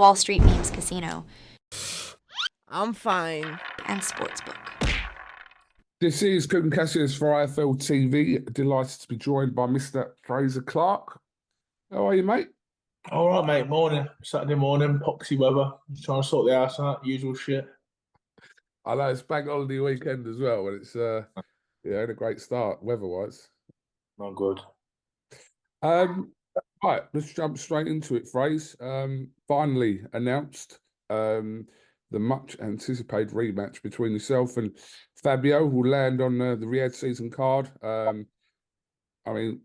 Wall Street Memes Casino I'm fine. and Sportsbook. This is KUGAN CASSIUS for IFLTV. Delighted to be joined by Mr. Frazer Clake. How are you, mate? All right, mate. Morning. Saturday morning, poxy weather. Just trying to sort the house out, usual shit. I know it's bank holiday weekend as well, and it's had a great start weather-wise. Not good. Right, let's jump straight into it, Frazer. Finally announced the much anticipated rematch between yourself and Fabio will land on the Riyadh season card. I mean,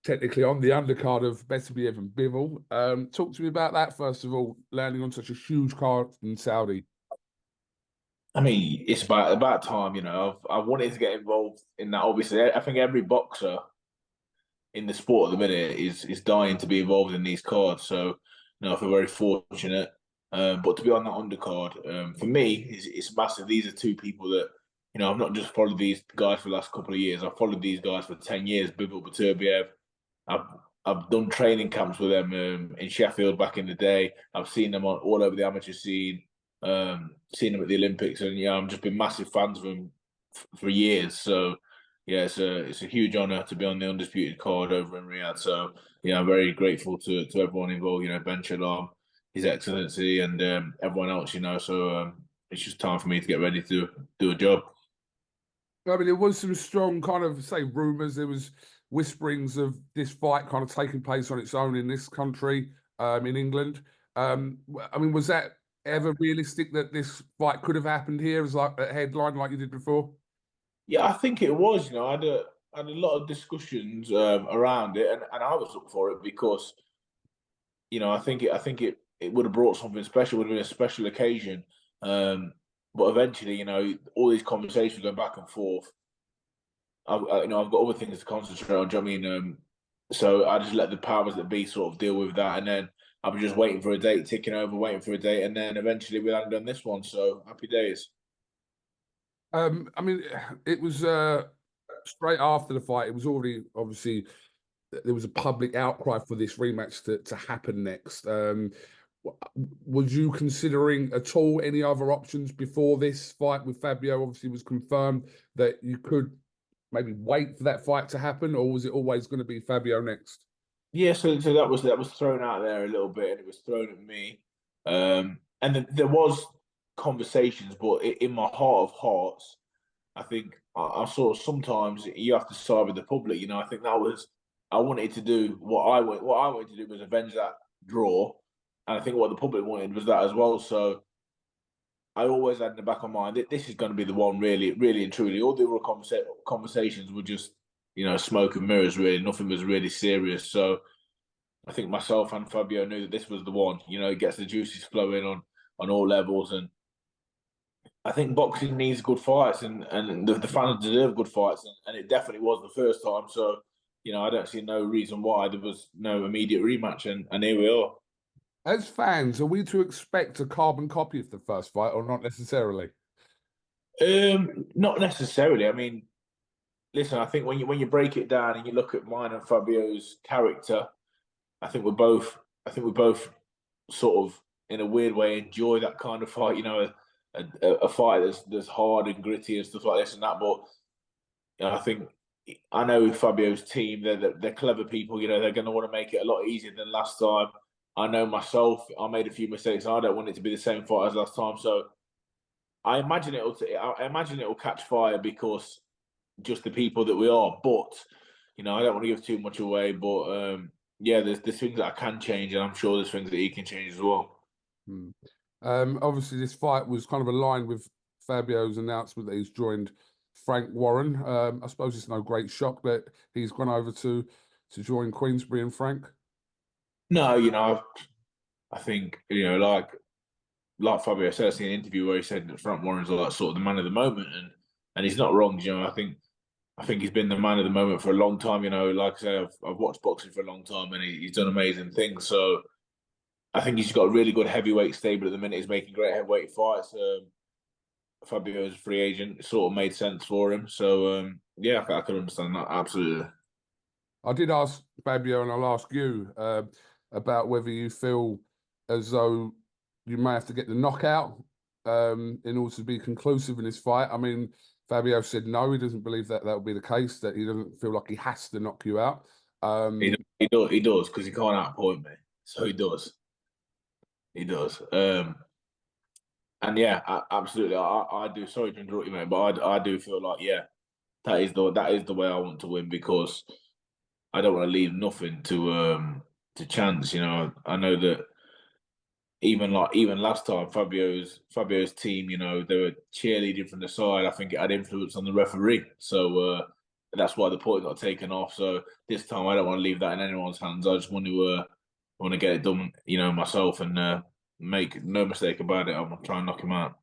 technically on the undercard of Beterbiev and Bivol. Talk to me about that, first of all, landing on such a huge card in Saudi. I mean, it's about time, you know. I wanted to get involved in that. Obviously, I think every boxer in the sport at the minute is dying to be involved in these cards. So, you know, I feel very fortunate. But to be on that undercard, for me, it's massive. These are two people that, you know, I've not just followed these guys for the last couple of years. I've followed these guys for 10 years. Bivol, Beterbiev. I've done training camps with them in Sheffield back in the day. I've seen them all over the amateur scene. Seen them at the Olympics, and yeah, I've just been massive fans of them for years. So yeah, it's a huge honour to be on the undisputed card over in Riyadh. So yeah, I'm very grateful to everyone involved. You know, Ben Shalom, His Excellency, and everyone else. You know, so it's just time for me to get ready to do a job. I mean, there was some strong kind of, say, rumours. There was whisperings of this fight kind of taking place on its own in this country, in England. I mean, was that ever realistic that this fight could have happened here as like a headline like you did before? Yeah, I think it was. You know, I had a lot of discussions around it, and I was up for it because, you know, I think it would have brought something special. Would have been a special occasion. But eventually, you know, all these conversations going back and forth. You know, I've got other things to concentrate on. Do you know what I mean? So I just let the powers that be sort of deal with that, and then I was just waiting for a date, ticking over, waiting for a date, and then eventually we landed on this one. So happy days. I mean, it was straight after the fight. It was already obviously there was a public outcry for this rematch to happen next. Was you considering at all any other options before this fight with Fabio? Obviously, was confirmed that you could maybe wait for that fight to happen, or was it always going to be Fabio next? Yeah, so that was thrown out there a little bit, and it was thrown at me. And there was conversations, but in my heart of hearts, I think I sort of sometimes you have to side with the public. You know, I think that was I wanted to do what I wanted to do was avenge that draw, and I think what the public wanted was that as well. So I always had in the back of my mind that this is going to be the one, really, really and truly. All the other conversations were just, you know, smoke and mirrors. Really, nothing was really serious. So I think myself and Fabio knew that this was the one. You know, it gets the juices flowing on all levels, and I think boxing needs good fights, and the fans deserve good fights, and it definitely was the first time. So, you know, I don't see no reason why there was no immediate rematch, and here we are. As fans, are we to expect a carbon copy of the first fight, or not necessarily? Not necessarily. I mean, listen, I think when you break it down and you look at mine and Fabio's character, I think we both sort of in a weird way enjoy that kind of fight. You know, a fight that's hard and gritty and stuff like this and that. But you know, I know Fabio's team. They're clever people. You know, they're going to want to make it a lot easier than last time. I know myself. I made a few mistakes. I don't want it to be the same fight as last time. So I imagine it'll catch fire because just the people that we are. But you know, I don't want to give too much away. But yeah, there's things that I can change, and I'm sure there's things that he can change as well. Obviously, this fight was kind of aligned with Fabio's announcement that he's joined Frank Warren. I suppose it's no great shock that he's gone over to join Queensberry and Frank. No, you know, I think, you know, like Fabio said in an interview where he said that Frank Warren's like sort of the man of the moment, and he's not wrong. You know, I think he's been the man of the moment for a long time. You know, like I say, I've watched boxing for a long time, and he's done amazing things. So I think he's got a really good heavyweight stable at the minute. He's making great heavyweight fights. Fabio is a free agent. It sort of made sense for him. So yeah, I can understand that absolutely. I did ask Fabio, and I'll ask you about whether you feel as though you may have to get the knockout in order to be conclusive in this fight. I mean, Fabio said no, he doesn't believe that will be the case, that he doesn't feel like he has to knock you out. He does, because he can't outpoint me. So he does. He does. And yeah, absolutely. I do. Sorry to interrupt you, mate, but I do feel like, yeah, that is the way I want to win, because I don't want to leave nothing to chance. You know, I know that even last time, Fabio's team, you know, they were cheerleading from the side. I think it had influence on the referee, so that's why the point got taken off. So this time, I don't want to leave that in anyone's hands. I just want to get it done, you know, myself, and make no mistake about it. I'm gonna try and knock him out.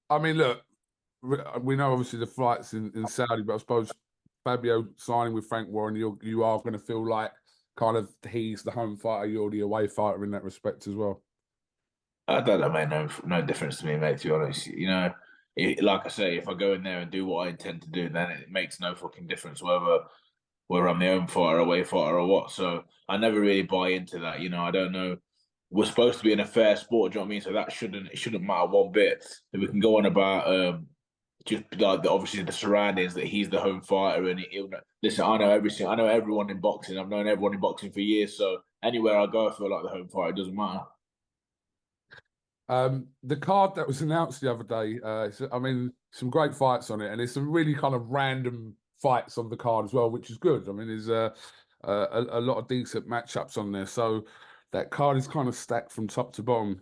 I mean, look, we know obviously the fight's in Saudi, but I suppose Fabio signing with Frank Warren, you are going to feel like kind of he's the home fighter, you're the away fighter in that respect as well. I don't know, mate. No difference to me, mate. To be honest, you know, like I say, if I go in there and do what I intend to do, then it makes no fucking difference whether I'm the home fighter, away fighter, or what. So I never really buy into that. You know, I don't know. We're supposed to be in a fair sport, do you know what I mean? So that shouldn't matter one bit. If we can go on about just like obviously the surroundings, that he's the home fighter, and listen, I know everyone in boxing. I've known everyone in boxing for years. So anywhere I go, I feel like the home fighter. It doesn't matter. The card that was announced the other day, I mean, some great fights on it, and there's some really kind of random fights on the card as well, which is good. I mean, there's a lot of decent matchups on there, so that card is kind of stacked from top to bottom.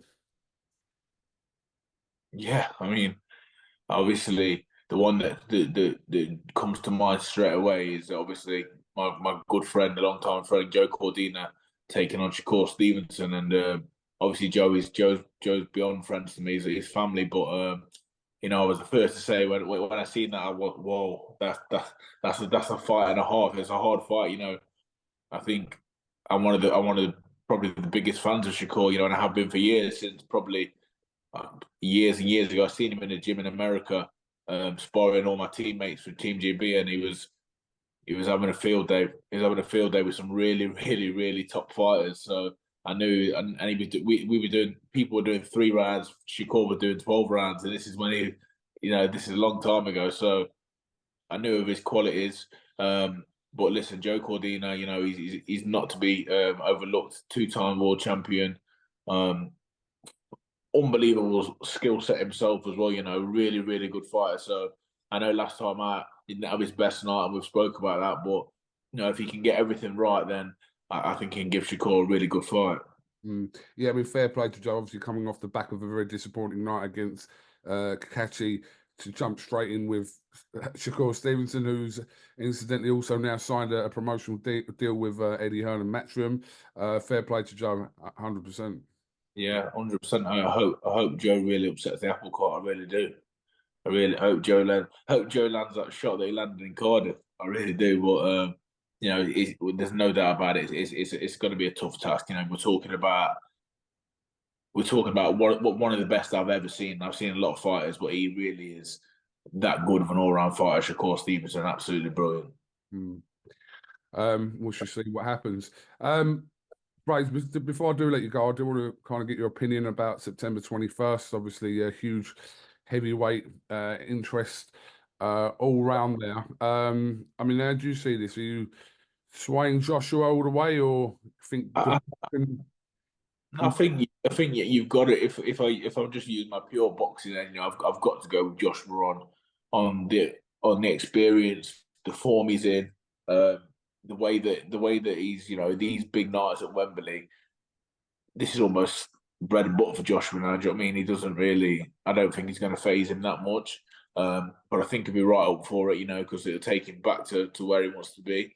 Yeah, I mean, obviously the one that comes to mind straight away is obviously my good friend, a long time friend, Joe Cordina, taking on Shakur Stevenson, and obviously Joe's beyond friends to me. He's family, but you know, I was the first to say when I seen that, I was, whoa, that's a fight and a half. It's a hard fight, you know. I think I'm one of the probably the biggest fans of Shakur, you know, and I have been for years, since probably years and years ago. I seen him in the gym in America, sparring all my teammates for Team GB, and he was having a field day. He was having a field day with some really top fighters. So I knew, and he was, we were doing, people were doing 3 rounds. Shakur was doing 12 rounds, and this is when he, you know, this is a long time ago. So I knew of his qualities. But listen, Joe Cordina, you know, he's not to be overlooked. 2-time world champion. Unbelievable skill set himself as well. You know, really good fighter. So I know last time I didn't have his best night, and we've spoke about that. But you know, if he can get everything right, then I think he can give Shakur a really good fight. Yeah, I mean, fair play to Joe. Obviously, coming off the back of a very disappointing night against Kakashi, to jump straight in with Shakur Stevenson, who's incidentally also now signed a promotional deal with Eddie Hearn and Matchroom. Fair play to Joe, 100%. Yeah, 100%. I hope Joe really upsets the apple cart. I really do. I really hope Joe lands that shot that he landed in Cardiff. I really do. But you know, there's no doubt about it. It's going to be a tough task. You know, we're talking about one of the best I've ever seen. I've seen a lot of fighters, but he really is that good of an all-round fighter. Shakur Stevenson, absolutely brilliant. We shall see what happens. Right, before I do let you go, I do want to kind of get your opinion about September 21st. Obviously, a huge heavyweight interest all round there. I mean, how do you see this? Are you swaying Joshua all the way, or think? I think you've got it. If I'm just using my pure boxing, then you know I've got to go with Joshua on the experience, the form he's in, the way that he's, you know, these big nights at Wembley. This is almost bread and butter for Joshua now. Do you know what I mean? He doesn't really. I don't think he's going to phase him that much. But I think he'll be right up for it, you know, because it'll take him back to where he wants to be.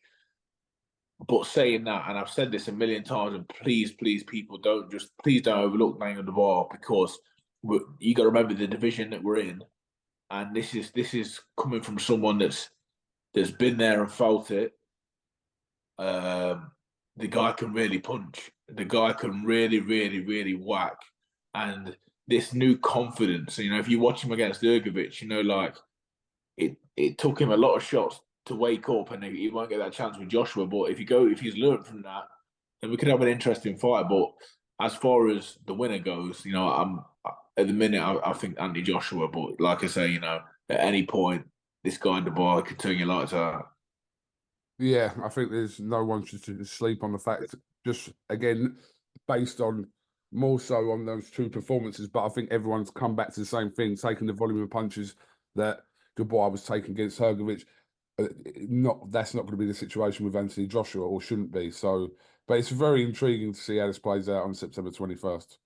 But saying that, and I've said this a million times, and please, people please don't overlook Aj-Dubois, because you got to remember the division that we're in, and this is coming from someone that's been there and felt it. The guy can really punch. The guy can really whack, and this new confidence. You know, if you watch him against Ergovic, you know, like it took him a lot of shots to wake up, and he won't get that chance with Joshua. But if he's learned from that, then we could have an interesting fight. But as far as the winner goes, I'm at the minute I think Andy Joshua, but like I say, at any point this guy Dubois could turn your lights out. Yeah, I think there's no one should sleep on the fact, just again, based on more so on those two performances, but I think everyone's come back to the same thing, taking the volume of punches that Dubois was taking against Hrgovic. That's not going to be the situation with Anthony Joshua, or shouldn't be. So, but it's very intriguing to see how this plays out on September 21st.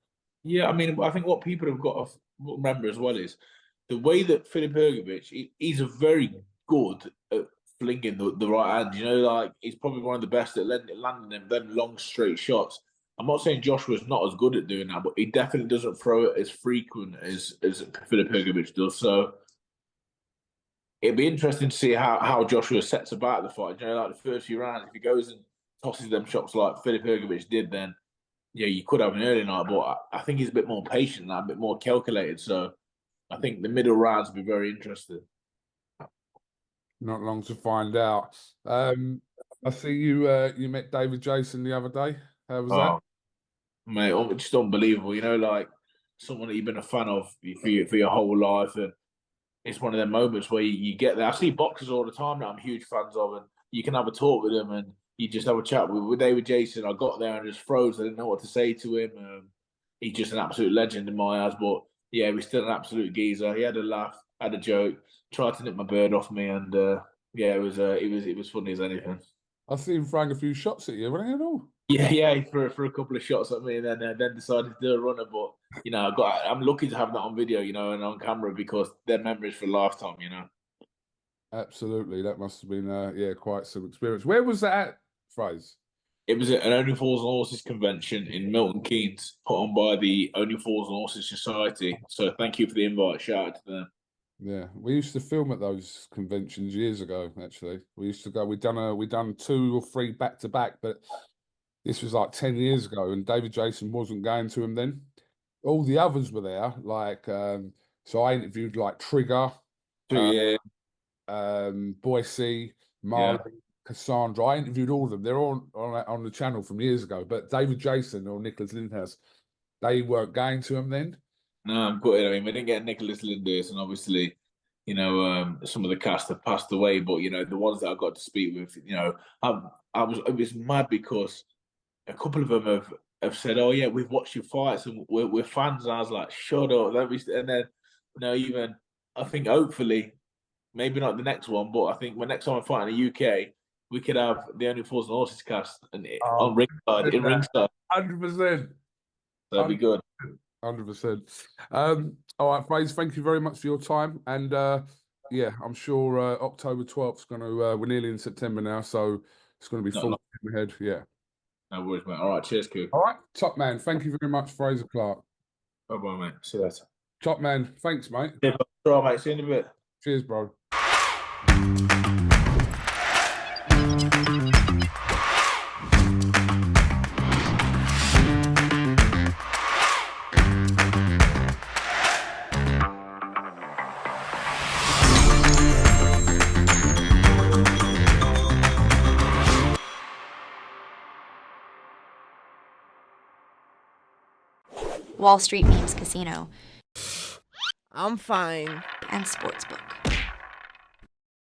Yeah, I mean, I think what people have got to remember as well is the way that Filip Hrgovic, he's a very good at flinging the right hand. Like he's probably one of the best at landing them long straight shots. I'm not saying Joshua's not as good at doing that, but he definitely doesn't throw it as frequent as Filip Hrgovic does. So it'd be interesting to see how Joshua sets about the fight. Like the first few rounds, if he goes and tosses them shots like Filip Hrgovic did, then yeah, you could have an early night, but I think he's a bit more patient now, a bit more calculated. So I think the middle rounds will be very interesting. Not long to find out. I see you met David Jason the other day. How was that? Mate, just unbelievable. Like someone that you've been a fan of for your whole life, and it's one of them moments where you get there. I see boxers all the time that I'm huge fans of, and you can have a talk with them, and you just have a chat with David Jason. I got there and just froze. I didn't know what to say to him. He's just an absolute legend in my eyes. But yeah, he's still an absolute geezer. He had a laugh, had a joke, tried to nip my bird off me, and yeah, it was funny as anything. I see him throwing a few shots at you. What the hell? Yeah, he threw a couple of shots at me, and then decided to do a runner. But I'm lucky to have that on video, and on camera, because they're memories for a lifetime. Absolutely, that must have been quite some experience. Where was that at, Frazer? It was at an Only Fools and Horses convention in Milton Keynes, put on by the Only Fools and Horses Society. So thank you for the invite. Shout out to them. Yeah, we used to film at those conventions years ago. Actually, we used to go. We done 2 or 3 back to back, but this was like 10 years ago, and David Jason wasn't going to him then. All the others were there. Like, so I interviewed like Trigger, Yeah, Boise, Marley, Cassandra. I interviewed all of them. They're all on the channel from years ago. But David Jason or Nicholas Lindhouse, they weren't going to him then. no, I'm gutted. I mean, we didn't get Nicholas Linders, and obviously, some of the cast have passed away. But the ones that I got to speak with, it was mad because a couple of them have said, "Oh yeah, we've watched your fights and we're fans." And I was like, "Shut up!" And then, even I think hopefully, maybe not the next one, but I think when next time I fight in the UK, we could have the Only Fools and Horses cast and on ringside in ringside. 100%. That'd be good. 100%. All right, Frazer, thank you very much for your time. And yeah, I'm sure October 12th is going to, we're nearly in September now, so it's going to be full ahead. Yeah. No worries, mate. All right, cheers, Q. All right, top man. Thank you very much, Frazer Clake. Bye-bye, mate. See you later. Top man. Thanks, mate. Yeah, all right, mate. See you in a bit. Cheers, bro. Wall Street Memes Casino, I'm fine. and Sportsbook.